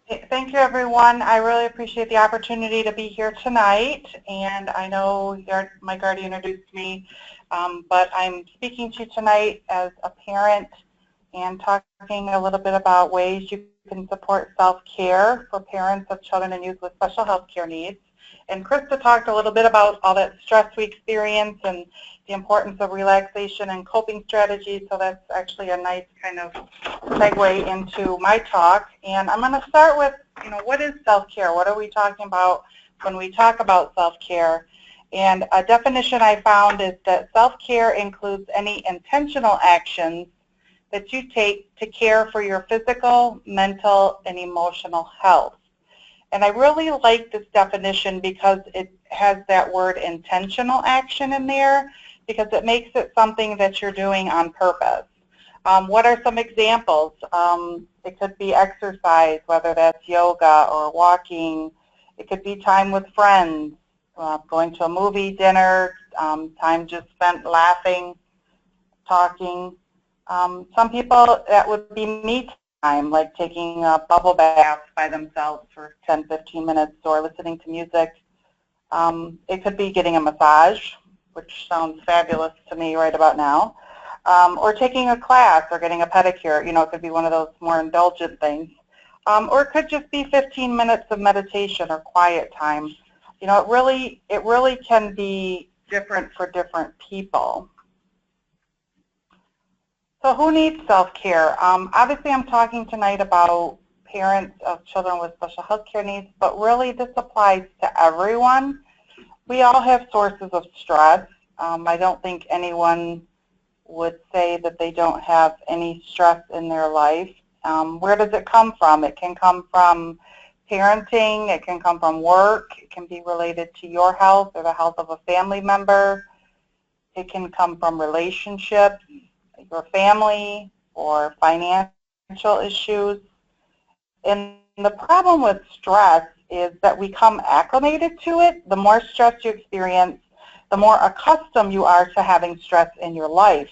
Thank you, everyone. I really appreciate the opportunity to be here tonight, and I know my guardian introduced me, but I'm speaking to you tonight as a parent and talking a little bit about ways you can support self-care for parents of children and youth with special health care needs. And Krista talked a little bit about all that stress we experience and the importance of relaxation and coping strategies, so that's actually a nice kind of segue into my talk. And I'm going to start with, what is self-care? What are we talking about when we talk about self-care? And a definition I found is that self-care includes any intentional actions that you take to care for your physical, mental, and emotional health. And I really like this definition because it has that word intentional action in there, because it makes it something that you're doing on purpose. What are some examples? It could be exercise, whether that's yoga or walking. It could be time with friends, going to a movie, dinner, time just spent laughing, talking. Some people, that would be me time, like taking a bubble bath by themselves for 10, 15 minutes or listening to music. It could be getting a massage, which sounds fabulous to me right about now, or taking a class or getting a pedicure. It could be one of those more indulgent things. Or it could just be 15 minutes of meditation or quiet time. It really can be different for different people. So who needs self-care? Obviously, I'm talking tonight about parents of children with special health care needs, but really this applies to everyone. We all have sources of stress. I don't think anyone would say that they don't have any stress in their life. Where does it come from? It can come from parenting. It can come from work. It can be related to your health or the health of a family member. It can come from relationships, your family, or financial issues. And the problem with stress is that we become acclimated to it. The more stress you experience, the more accustomed you are to having stress in your life.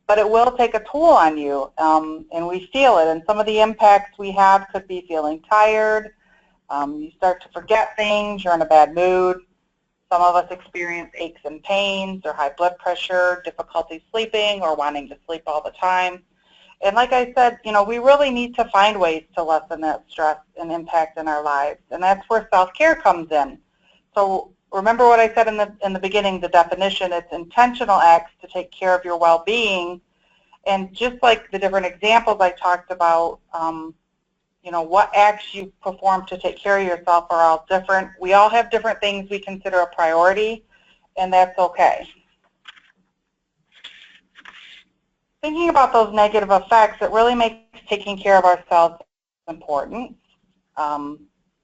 But it will take a toll on you, and we feel it. And some of the impacts we have could be feeling tired. You start to forget things. You're in a bad mood. Some of us experience aches and pains or high blood pressure, difficulty sleeping, or wanting to sleep all the time. And like I said, we really need to find ways to lessen that stress and impact in our lives. And that's where self-care comes in. So remember what I said in the beginning, the definition, it's intentional acts to take care of your well-being. And just like the different examples I talked about, what acts you perform to take care of yourself are all different. We all have different things we consider a priority, and that's okay. Thinking about those negative effects, it really makes taking care of ourselves important.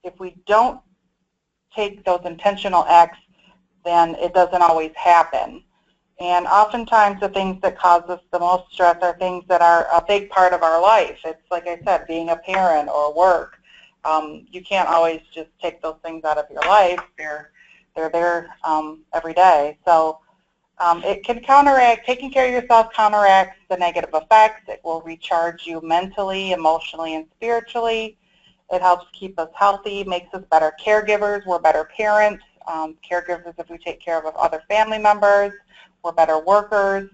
If we don't take those intentional acts, then it doesn't always happen. And oftentimes the things that cause us the most stress are things that are a big part of our life. It's like I said, being a parent or work. You can't always just take those things out of your life. They're there every day. So it can counteract, taking care of yourself counteracts the negative effects. It will recharge you mentally, emotionally, and spiritually. It helps keep us healthy, makes us better caregivers. We're better parents, caregivers if we take care of other family members. We're better workers.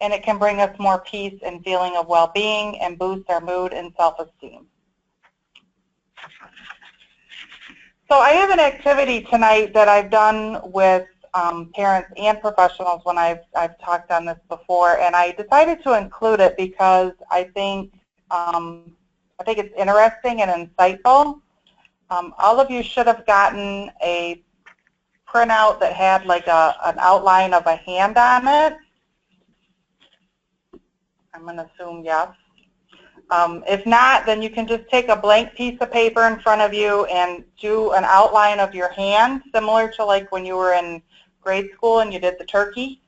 And it can bring us more peace and feeling of well-being and boost our mood and self-esteem. So I have an activity tonight that I've done with parents and professionals when I've talked on this before, and I decided to include it because I think it's interesting and insightful. All of you should have gotten a printout that had like an outline of a hand on it. I'm going to assume yes. If not, then you can just take a blank piece of paper in front of you and do an outline of your hand, similar to like when you were in grade school and you did the turkey.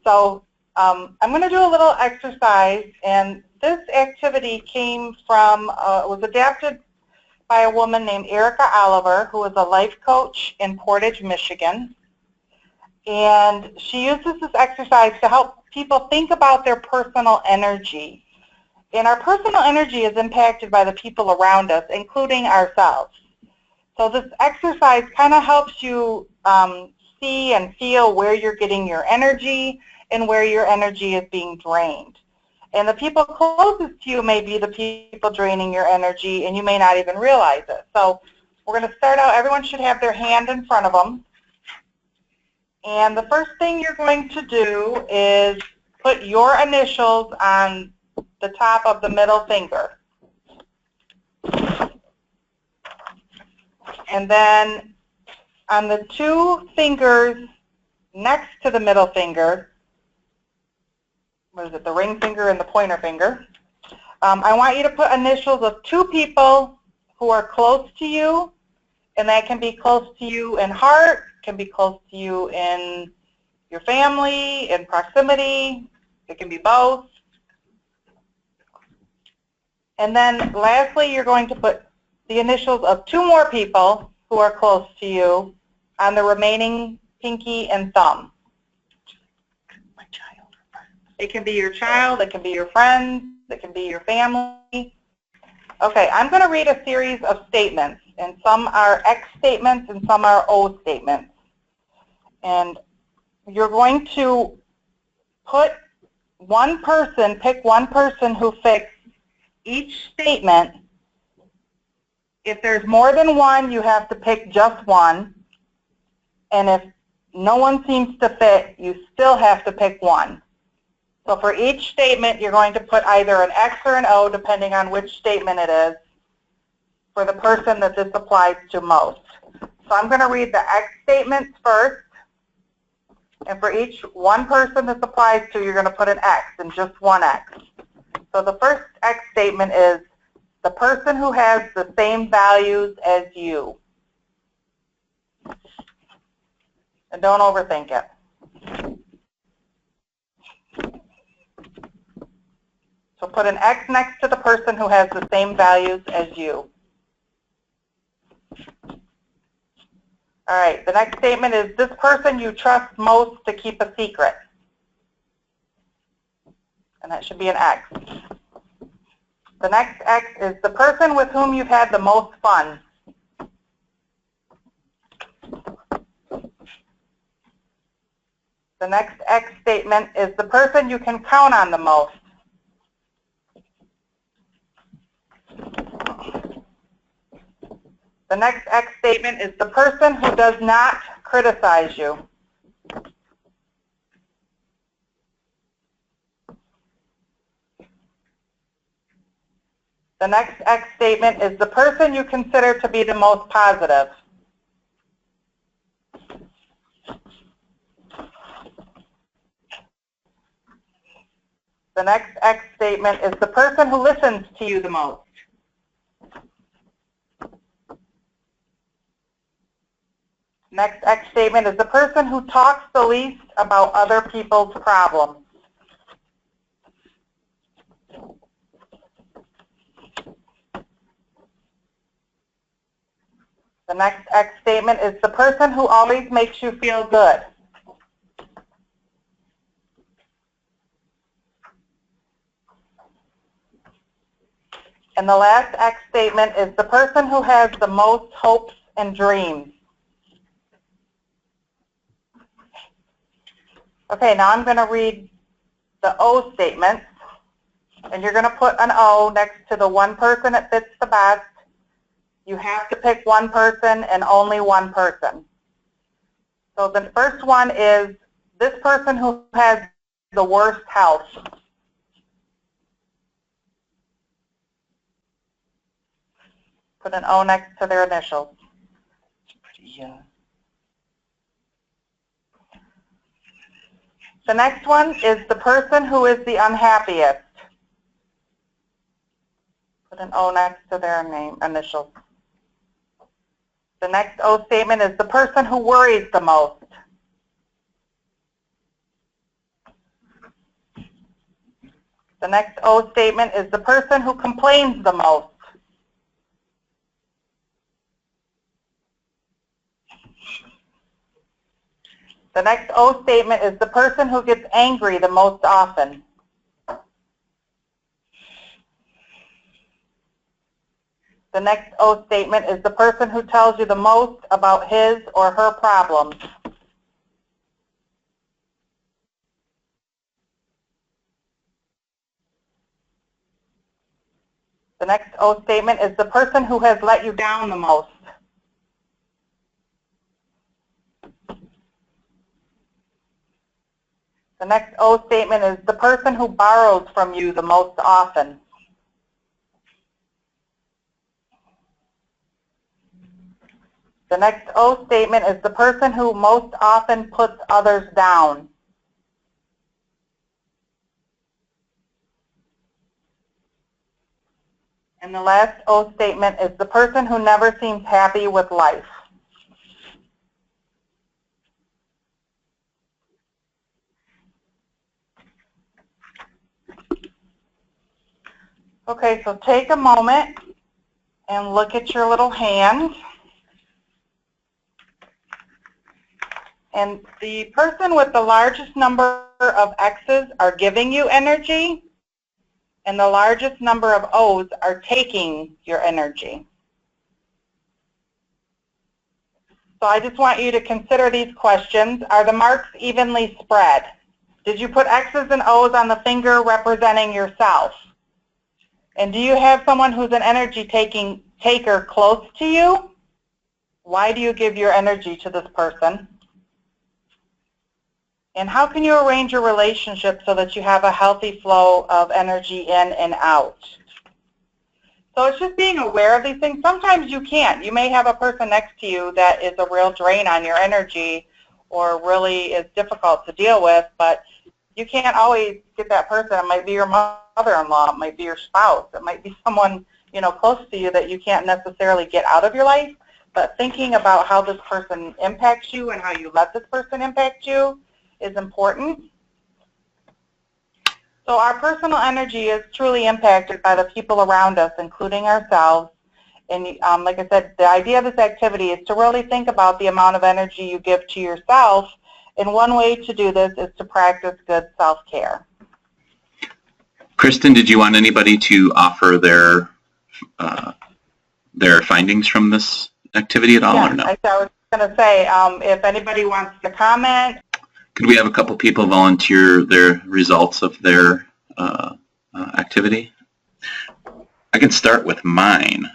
So I'm going to do a little exercise, and this activity came from, was adapted by a woman named Erica Oliver, who is a life coach in Portage, Michigan. And she uses this exercise to help people think about their personal energy. And our personal energy is impacted by the people around us, including ourselves. So this exercise kind of helps you see and feel where you're getting your energy and where your energy is being drained. And the people closest to you may be the people draining your energy, and you may not even realize it. So we're going to start out, everyone should have their hand in front of them. And the first thing you're going to do is put your initials on the top of the middle finger. And then on the two fingers next to the middle finger, what is it, the ring finger and the pointer finger, I want you to put initials of two people who are close to you, and that can be close to you in heart, can be close to you in your family, in proximity, it can be both. And then lastly, you're going to put the initials of two more people who are close to you on the remaining pinky and thumb. My child. It can be your child, it can be your friends, it can be your family. Okay, I'm going to read a series of statements, and some are X statements and some are O statements. And you're going to put one person, pick one person who fits each statement. If there's more than one, you have to pick just one. And if no one seems to fit, you still have to pick one. So for each statement, you're going to put either an X or an O, depending on which statement it is, for the person that this applies to most. So I'm going to read the X statements first. And for each one person this applies to, you're going to put an X and just one X. So the first X statement is the person who has the same values as you. And don't overthink it. So put an X next to the person who has the same values as you. All right, the next statement is this person you trust most to keep a secret. And that should be an X. The next X is the person with whom you've had the most fun. The next X statement is the person you can count on the most. The next X statement is the person who does not criticize you. The next X statement is the person you consider to be the most positive. The next X statement is the person who listens to you the most. Next X statement is the person who talks the least about other people's problems. The next X statement is the person who always makes you feel good. And the last X statement is the person who has the most hopes and dreams. Okay, now I'm going to read the O statements, and you're going to put an O next to the one person that fits the best. You have to pick one person and only one person. So the first one is this person who has the worst health. Put an O next to their initials. Yeah. The next one is the person who is the unhappiest. Put an O next to their name, initials. The next O statement is the person who worries the most. The next O statement is the person who complains the most. The next O statement is the person who gets angry the most often. The next O statement is the person who tells you the most about his or her problems. The next O statement is the person who has let you down the most. The next O statement is the person who borrows from you the most often. The next O statement is the person who most often puts others down. And the last O statement is the person who never seems happy with life. Okay, so take a moment and look at your little hand. And the person with the largest number of X's are giving you energy, and the largest number of O's are taking your energy. So I just want you to consider these questions. Are the marks evenly spread? Did you put X's and O's on the finger representing yourself? And do you have someone who's an energy taker close to you? Why do you give your energy to this person? And how can you arrange your relationship so that you have a healthy flow of energy in and out? So it's just being aware of these things. Sometimes you can't. You may have a person next to you that is a real drain on your energy or really is difficult to deal with, but you can't always get that person. It might be your mother-in-law, it might be your spouse, it might be someone, you know, close to you that you can't necessarily get out of your life, but thinking about how this person impacts you and how you let this person impact you is important. So our personal energy is truly impacted by the people around us, including ourselves. And like I said, the idea of this activity is to really think about the amount of energy you give to yourself. And one way to do this is to practice good self-care. Kristen, did you want anybody to offer their findings from this activity at all, or no? I was going to say, if anybody wants to comment. Could we have a couple people volunteer their results of their activity? I can start with mine,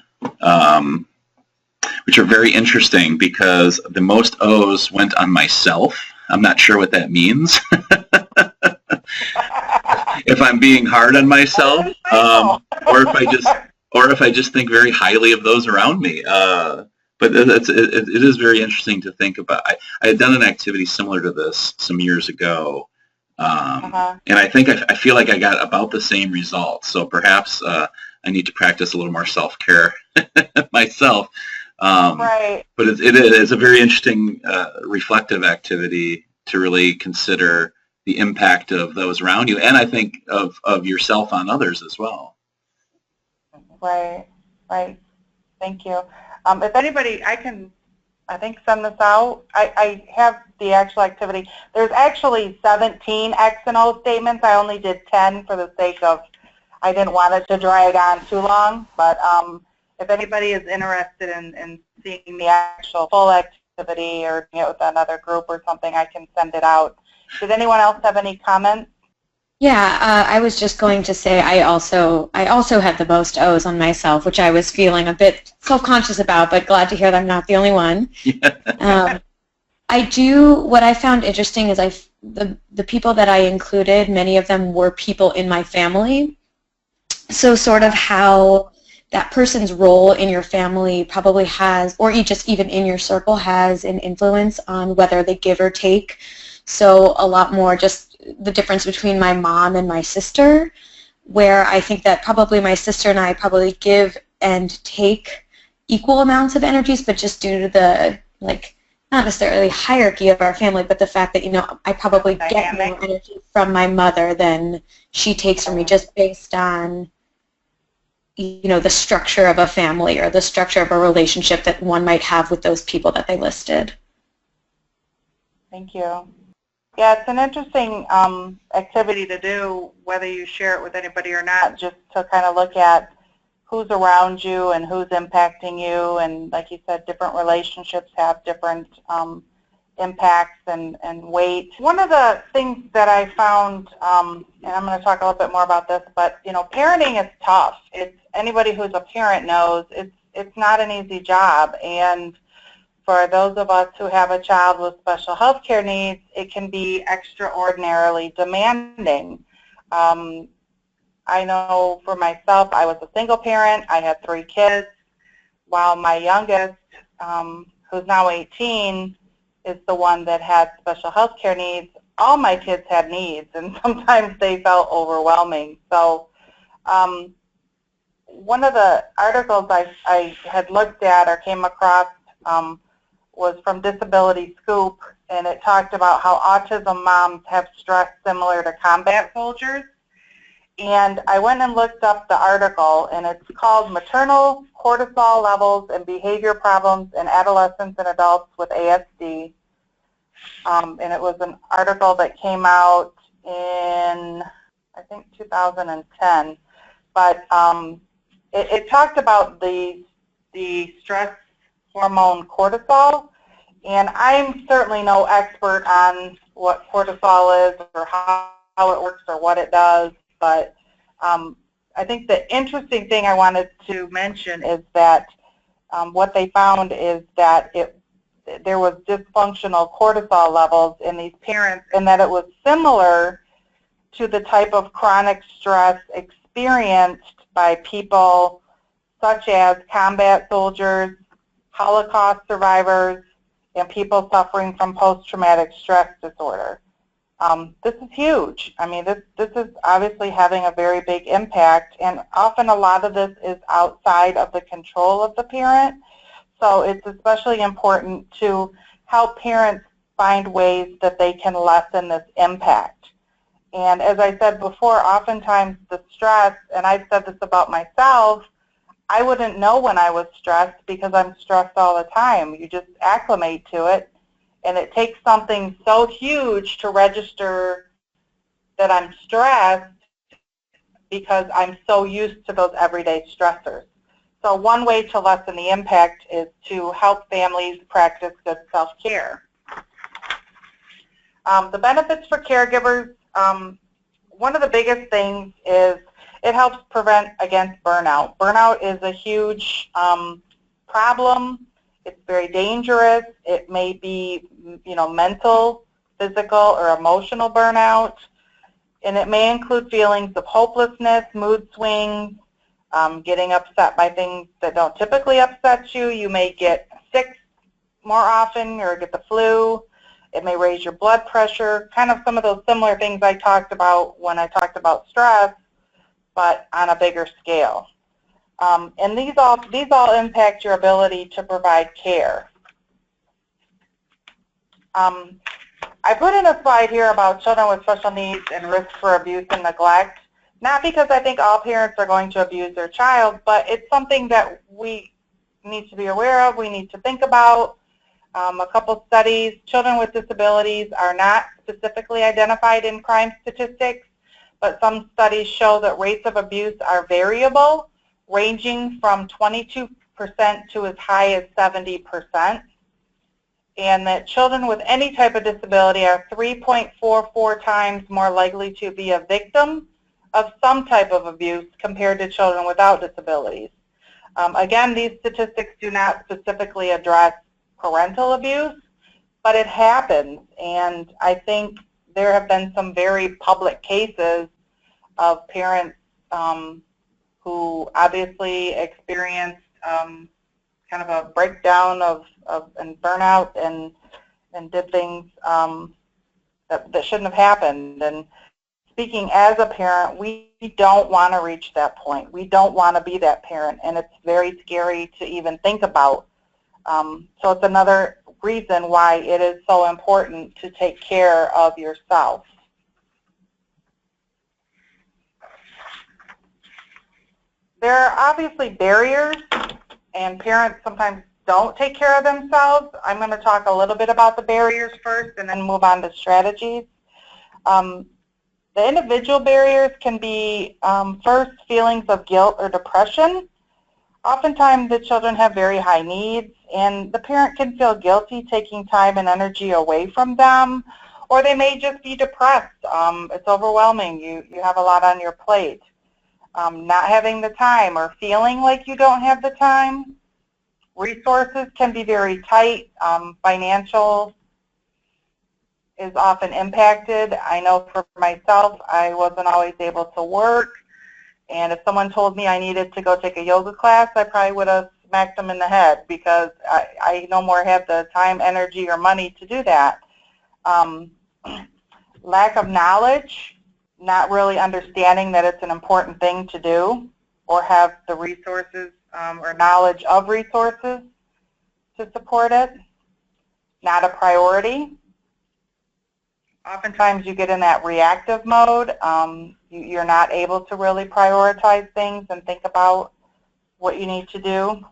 which are very interesting because the most O's went on myself. I'm not sure what that means. If I'm being hard on myself, or if I just think very highly of those around me. But it is very interesting to think about. I had done an activity similar to this some years ago, and I think I feel like I got about the same results. So perhaps I need to practice a little more self-care myself. Right. But it is a very interesting reflective activity to really consider the impact of those around you, and I think of yourself on others as well. Right. Thank you. If anybody, I think send this out. I have the actual activity. There's actually 17 X and O statements. I only did 10 for the sake of, I didn't want it to drag on too long. But if anybody is interested in seeing the actual full activity or with another group or something, I can send it out. Did anyone else have any comments? Yeah, I was just going to say I also had the most O's on myself, which I was feeling a bit self-conscious about, but glad to hear that I'm not the only one. What I found interesting is the people that I included, many of them were people in my family. So sort of how that person's role in your family probably has, or just even in your circle, has an influence on whether they give or take. So a lot more just the difference between my mom and my sister, where I think that probably my sister and I probably give and take equal amounts of energies, but just due to the, not necessarily hierarchy of our family, but the fact that, I probably get more energy from my mother than she takes from me, just based on, the structure of a family or the structure of a relationship that one might have with those people that they listed. Thank you. Yeah, it's an interesting activity to do, whether you share it with anybody or not, just to kind of look at who's around you and who's impacting you, and like you said, different relationships have different impacts and weight. One of the things that I found, and I'm going to talk a little bit more about this, but parenting is tough. Anybody who's a parent knows it's not an easy job, and for those of us who have a child with special health care needs, it can be extraordinarily demanding. I know for myself, I was a single parent. I had 3 kids, while my youngest, who's now 18, is the one that had special health care needs. All my kids had needs, and sometimes they felt overwhelming. So one of the articles I had looked at or came across was from Disability Scoop, and it talked about how autism moms have stress similar to combat soldiers. And I went and looked up the article, and it's called Maternal Cortisol Levels and Behavior Problems in Adolescents and Adults with ASD. And it was an article that came out in, I think, 2010. But it talked about the stress hormone cortisol, and I'm certainly no expert on what cortisol is or how it works or what it does, but I think the interesting thing I wanted to mention is that what they found is that there was dysfunctional cortisol levels in these parents, and that it was similar to the type of chronic stress experienced by people such as combat soldiers, Holocaust survivors, and people suffering from post-traumatic stress disorder. This is huge. I mean, this is obviously having a very big impact, and often a lot of this is outside of the control of the parent. So it's especially important to help parents find ways that they can lessen this impact. And as I said before, oftentimes the stress, and I've said this about myself, I wouldn't know when I was stressed because I'm stressed all the time. You just acclimate to it, and it takes something so huge to register that I'm stressed because I'm so used to those everyday stressors. So one way to lessen the impact is to help families practice good self-care. The benefits for caregivers, one of the biggest things is it helps prevent against burnout. Burnout is a huge problem. It's very dangerous. It may be, mental, physical, or emotional burnout. And it may include feelings of hopelessness, mood swings, getting upset by things that don't typically upset you. You may get sick more often or get the flu. It may raise your blood pressure, kind of some of those similar things I talked about when I talked about stress, but on a bigger scale. And these all impact your ability to provide care. I put in a slide here about children with special needs and risk for abuse and neglect, not because I think all parents are going to abuse their child, but it's something that we need to be aware of, we need to think about. A couple studies, children with disabilities are not specifically identified in crime statistics, but some studies show that rates of abuse are variable, ranging from 22% to as high as 70%, and that children with any type of disability are 3.44 times more likely to be a victim of some type of abuse compared to children without disabilities. Again, these statistics do not specifically address parental abuse, but it happens, and I think there have been some very public cases of parents who obviously experienced kind of a breakdown and burnout and did things that shouldn't have happened. And speaking as a parent, we don't want to reach that point. We don't want to be that parent, and it's very scary to even think about. So it's another reason why it is so important to take care of yourself. There are obviously barriers, and parents sometimes don't take care of themselves. I'm going to talk a little bit about the barriers first and then move on to strategies. The individual barriers can be first feelings of guilt or depression Oftentimes the children have very high needs, and the parent can feel guilty taking time and energy away from them, or they may just be depressed. It's overwhelming. You have a lot on your plate. Not having the time or feeling like you don't have the time. Resources can be very tight. Financial is often impacted. I know for myself, I wasn't always able to work, and if someone told me I needed to go take a yoga class, I probably would have smacked them in the head because I no more have the time, energy, or money to do that. Lack of knowledge, not really understanding that it's an important thing to do or have the resources or knowledge of resources to support it. Not a priority. Oftentimes you get in that reactive mode. You're not able to really prioritize things and think about what you need to do.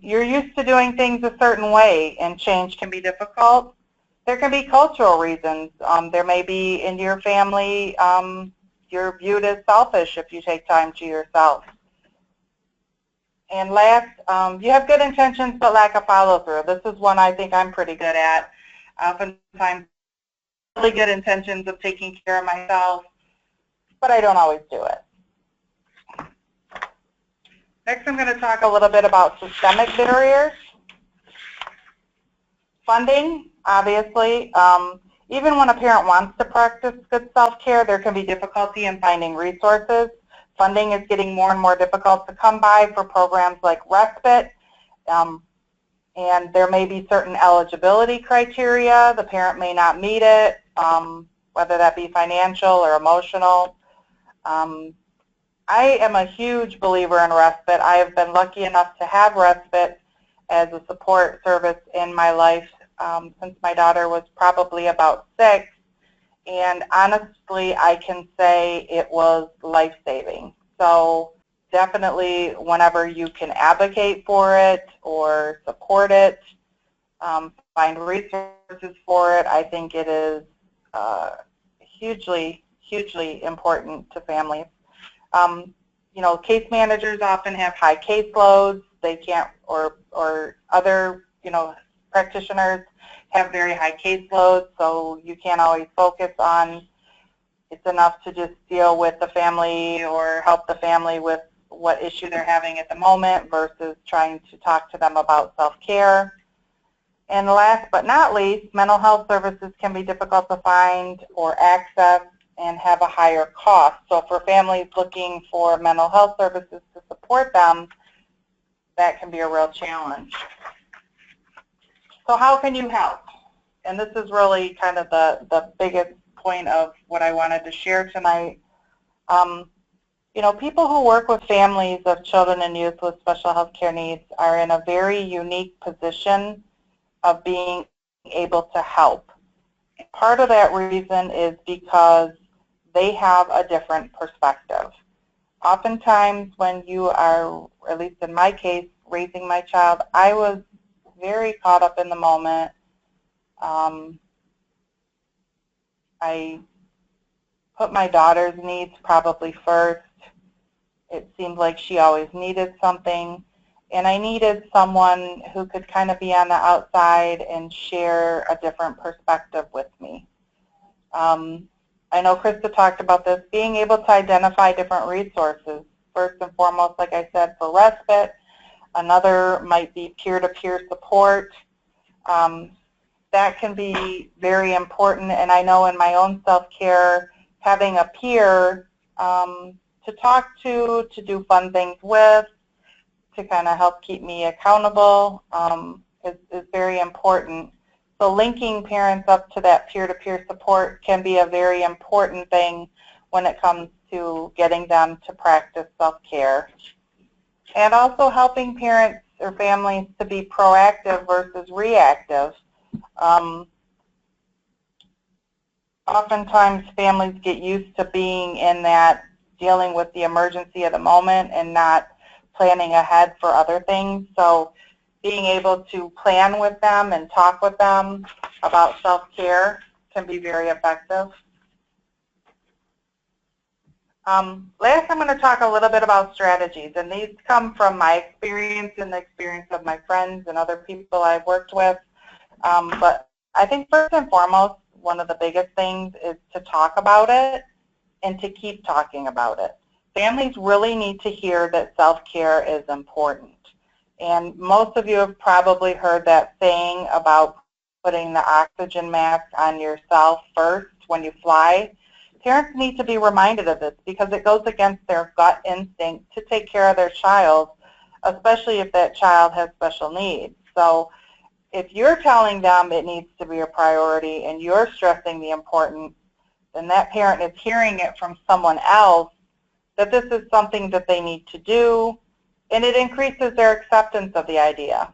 You're used to doing things a certain way, and change can be difficult. There can be cultural reasons. There may be in your family, you're viewed as selfish if you take time to yourself. And last, you have good intentions but lack of follow-through. This is one I think I'm pretty good at. Oftentimes, really good intentions of taking care of myself, but I don't always do it. Next, I'm going to talk a little bit about systemic barriers. Funding, obviously. Even when a parent wants to practice good self-care, there can be difficulty in finding resources. Funding is getting more and more difficult to come by for programs like respite, and there may be certain eligibility criteria. The parent may not meet it, whether that be financial or emotional. I am a huge believer in respite. I have been lucky enough to have respite as a support service in my life since my daughter was probably about 6. And honestly, I can say it was life-saving. So definitely whenever you can advocate for it or support it, find resources for it, I think it is hugely, hugely important to families. You know, case managers often have high caseloads. They can't, or other, you know, practitioners have very high caseloads, so you can't always focus on, it's enough to just deal with the family or help the family with what issue they're having at the moment versus trying to talk to them about self-care. And last but not least, mental health services can be difficult to find or access and have a higher cost. So for families looking for mental health services to support them, that can be a real challenge. So how can you help? And this is really kind of the biggest point of what I wanted to share tonight. You know, people who work with families of children and youth with special health care needs are in a very unique position of being able to help. Part of that reason is because they have a different perspective. Oftentimes when you are, at least in my case, raising my child, I was very caught up in the moment. I put my daughter's needs probably first. It seemed like she always needed something, and I needed someone who could kind of be on the outside and share a different perspective with me. I know Krista talked about this, being able to identify different resources. First and foremost, like I said, for respite. Another might be peer-to-peer support. That can be very important, and I know in my own self-care, having a peer to talk to do fun things with, to kind of help keep me accountable is very important. So linking parents up to that peer-to-peer support can be a very important thing when it comes to getting them to practice self-care. And also helping parents or families to be proactive versus reactive. Oftentimes families get used to being in that, dealing with the emergency of the moment and not planning ahead for other things. So being able to plan with them and talk with them about self-care can be very effective. Last, I'm going to talk a little bit about strategies, and these come from my experience and the experience of my friends and other people I've worked with. But I think first and foremost, one of the biggest things is to talk about it and to keep talking about it. Families really need to hear that self-care is important. And most of you have probably heard that saying about putting the oxygen mask on yourself first when you fly. Parents need to be reminded of this because it goes against their gut instinct to take care of their child, especially if that child has special needs. So if you're telling them it needs to be a priority and you're stressing the importance, then that parent is hearing it from someone else that this is something that they need to do, and it increases their acceptance of the idea.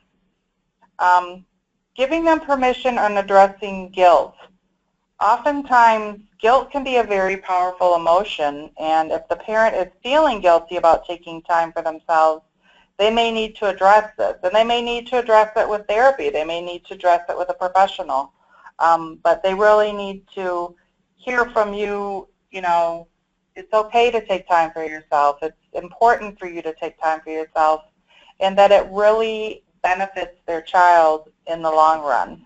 Giving them permission on addressing guilt. Oftentimes, guilt can be a very powerful emotion, and if the parent is feeling guilty about taking time for themselves, they may need to address this, and they may need to address it with therapy. They may need to address it with a professional, but they really need to hear from you, you know, it's okay to take time for yourself. It's important for you to take time for yourself, and that it really benefits their child in the long run.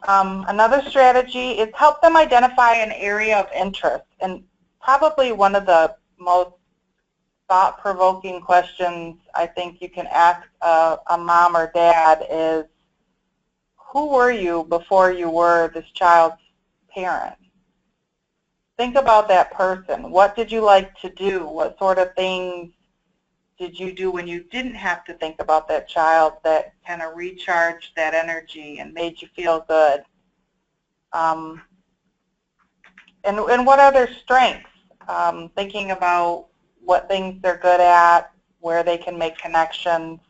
Another strategy is help them identify an area of interest. And probably one of the most thought-provoking questions I think you can ask a mom or dad is, who were you before you were this child's parent? Think about that person. What did you like to do? What sort of things did you do when you didn't have to think about that child that kind of recharged that energy and made you feel good? And what are their strengths? Thinking about what things they're good at, where they can make connections.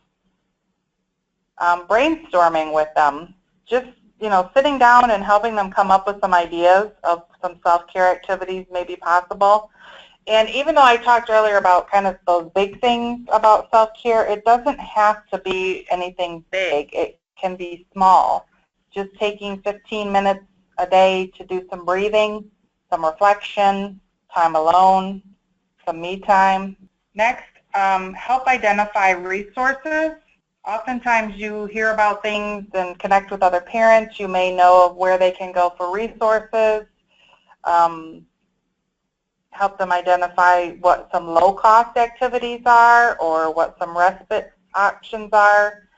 Brainstorming with them. Just, you know, sitting down and helping them come up with some ideas of some self-care activities may be possible. And even though I talked earlier about kind of those big things about self-care, it doesn't have to be anything big. It can be small. Just taking 15 minutes a day to do some breathing, some reflection, time alone, some me time. Next, help identify resources. Oftentimes you hear about things and connect with other parents. You may know of where they can go for resources. Help them identify what some low-cost activities are or what some respite options are.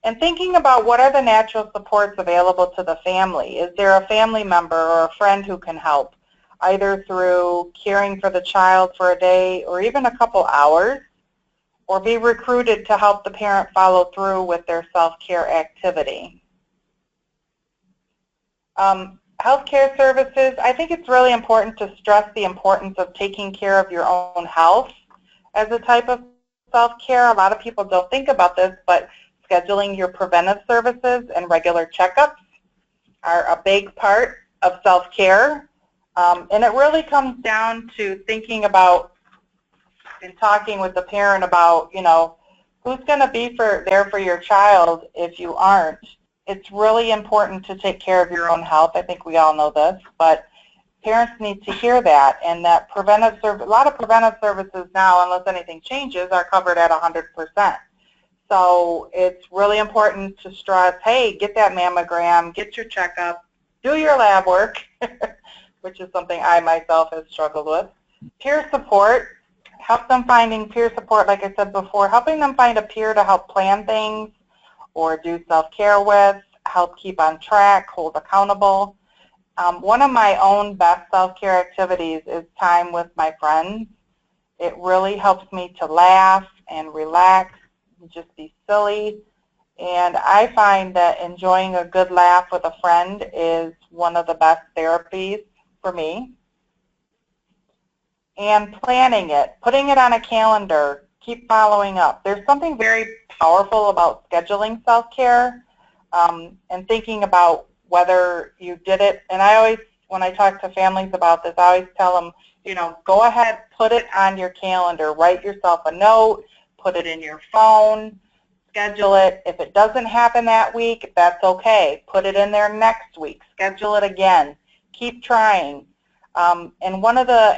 And thinking about what are the natural supports available to the family. Is there a family member or a friend who can help, either through caring for the child for a day or even a couple hours, or be recruited to help the parent follow through with their self-care activity. Healthcare services, I think it's really important to stress the importance of taking care of your own health as a type of self-care. A lot of people don't think about this, but scheduling your preventive services and regular checkups are a big part of self-care. And it really comes down to thinking about and talking with the parent about, you know, who's going to be there for your child if you aren't. It's really important to take care of your own health. I think we all know this, but parents need to hear that, and that preventive service, a lot of preventive services now, unless anything changes, are covered at 100%. So it's really important to stress, hey, get that mammogram, get your checkup, do your lab work, which is something I myself have struggled with. Peer support, help them finding peer support, like I said before, helping them find a peer to help plan things or do self-care with, help keep on track, hold accountable. One of my own best self-care activities is time with my friends. It really helps me to laugh and relax and just be silly. And I find that enjoying a good laugh with a friend is one of the best therapies for me. And planning it, putting it on a calendar, keep following up. There's something very powerful about scheduling self-care and thinking about whether you did it. And I always, when I talk to families about this, I always tell them, you know, go ahead, put it on your calendar, write yourself a note, put it in your phone, schedule it. If it doesn't happen that week, that's okay. Put it in there next week, schedule it again, keep trying. And one of the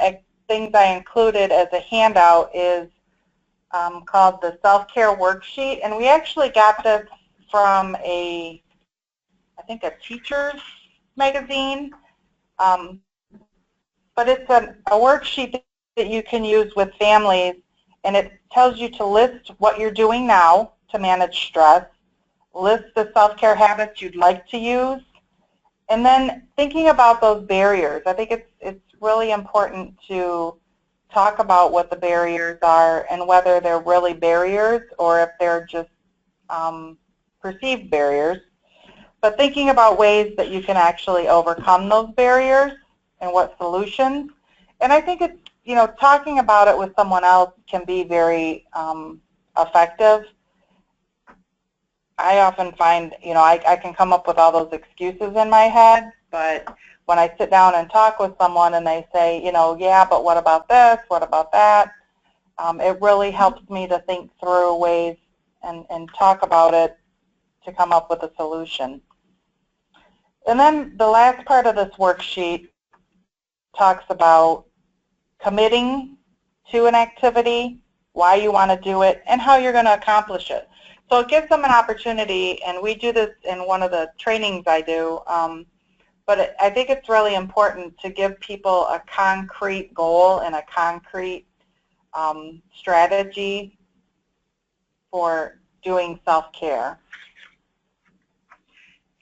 things I included as a handout is called the Self-Care Worksheet, and we actually got this from I think a teacher's magazine, but it's a worksheet that you can use with families, and it tells you to list what you're doing now to manage stress, list the self-care habits you'd like to use, and then thinking about those barriers. I think it's really important to talk about what the barriers are and whether they're really barriers or if they're just perceived barriers. But thinking about ways that you can actually overcome those barriers and what solutions. And I think it's, talking about it with someone else can be very effective. I often find, I can come up with all those excuses in my head, but when I sit down and talk with someone and they say, yeah, but what about this, what about that, it really helps me to think through ways and talk about it to come up with a solution. And then the last part of this worksheet talks about committing to an activity, why you want to do it, and how you're going to accomplish it. So it gives them an opportunity, and we do this in one of the trainings I do, but I think it's really important to give people a concrete goal and a concrete strategy for doing self-care.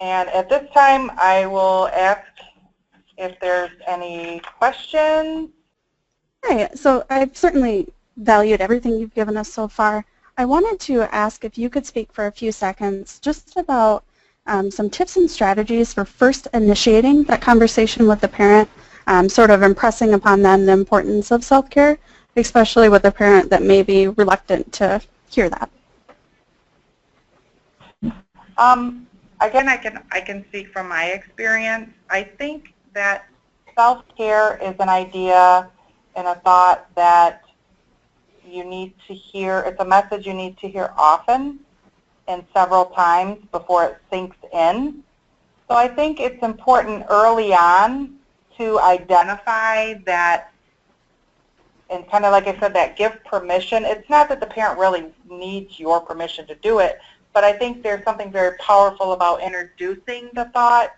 And at this time, I will ask if there's any questions. Hi, so I've certainly valued everything you've given us so far. I wanted to ask if you could speak for a few seconds just about some tips and strategies for first initiating that conversation with the parent, sort of impressing upon them the importance of self-care, especially with a parent that may be reluctant to hear that. Again, I can speak from my experience. I think that self-care is an idea and a thought that you need to hear. It's a message you need to hear often and several times before it sinks in. So I think it's important early on to identify that, and kind of like I said, that give permission. It's not that the parent really needs your permission to do it, but I think there's something very powerful about introducing the thought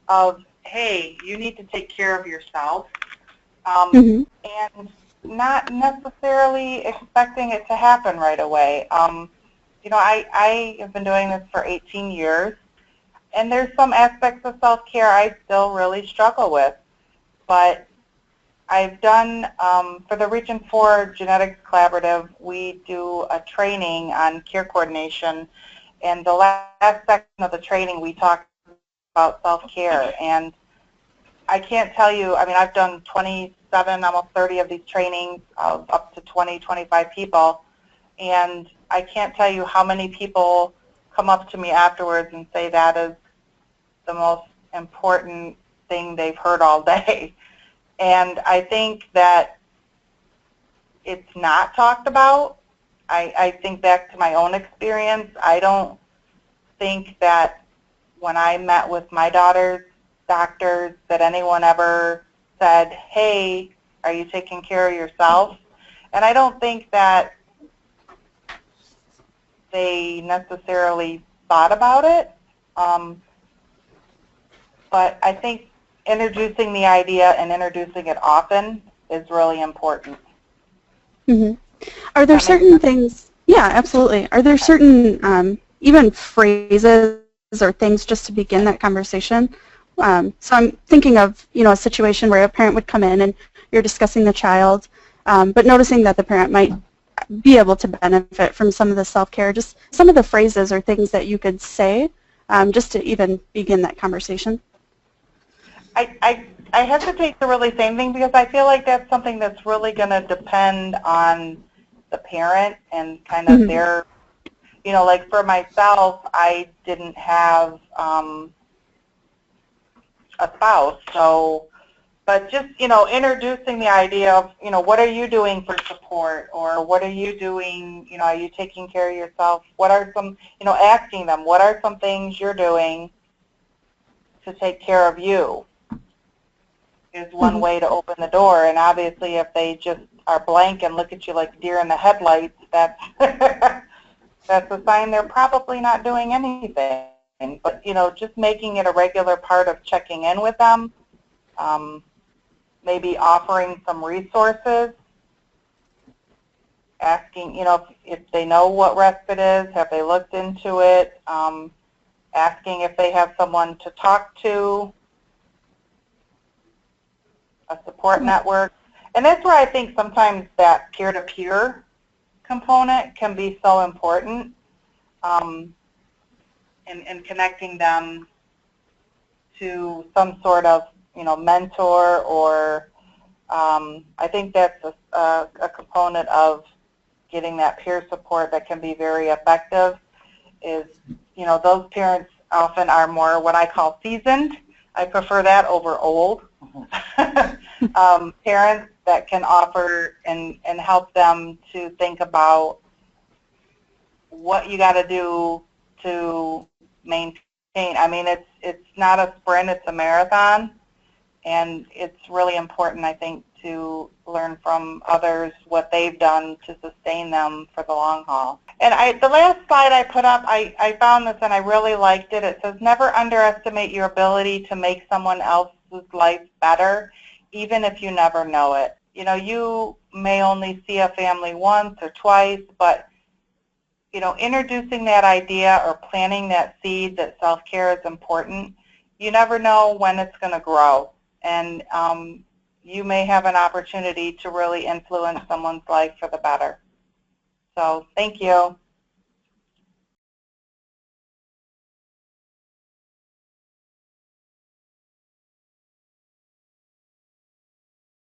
of, hey, you need to take care of yourself, and not necessarily expecting it to happen right away. I have been doing this for 18 years, and there's some aspects of self-care I still really struggle with. But I've done, for the Region 4 Genetics Collaborative, we do a training on care coordination, and the last section of the training we talked about self-care. And I can't tell you, I've done 27, almost 30 of these trainings of up to 20, 25 people, and I can't tell you how many people come up to me afterwards and say that is the most important thing they've heard all day. And I think that it's not talked about. I think back to my own experience. I don't think that when I met with my daughter's doctors that anyone ever said, hey, are you taking care of yourself? And I don't think that they necessarily thought about it. But I think introducing the idea and introducing it often is really important. Are there certain things, yeah, absolutely. Are there certain even phrases or things just to begin that conversation? So I'm thinking of, a situation where a parent would come in and you're discussing the child, but noticing that the parent might be able to benefit from some of the self-care, just some of the phrases or things that you could say just to even begin that conversation. I hesitate to really say anything because I feel like that's something that's really going to depend on the parent and kind of their, like for myself, I didn't have a spouse, so, but just, introducing the idea of, what are you doing for support, or what are you doing, are you taking care of yourself? What are some, asking them, what are some things you're doing to take care of you? is one way to open the door, and obviously if they just are blank and look at you like deer in the headlights, that's that's a sign they're probably not doing anything. But, you know, just making it a regular part of checking in with them, maybe offering some resources, asking, you know, if they know what respite is, have they looked into it, asking if they have someone to talk to, a support network. And that's where I think sometimes that peer-to-peer component can be so important in connecting them to some sort of, you know, mentor, or I think that's a component of getting that peer support that can be very effective. Is, you know, those parents often are more what I call seasoned. I prefer that over old. Parents that can offer and help them to think about what you got to do to maintain. I mean, it's not a sprint, it's a marathon, and it's really important, I think, to learn from others what they've done to sustain them for the long haul. And the last slide I put up, I found this and I really liked it. It says, never underestimate your ability to make someone else's life better, even if you never know it. You know, you may only see a family once or twice, but, you know, introducing that idea or planting that seed that self-care is important, you never know when it's going to grow. And you may have an opportunity to really influence someone's life for the better. So thank you.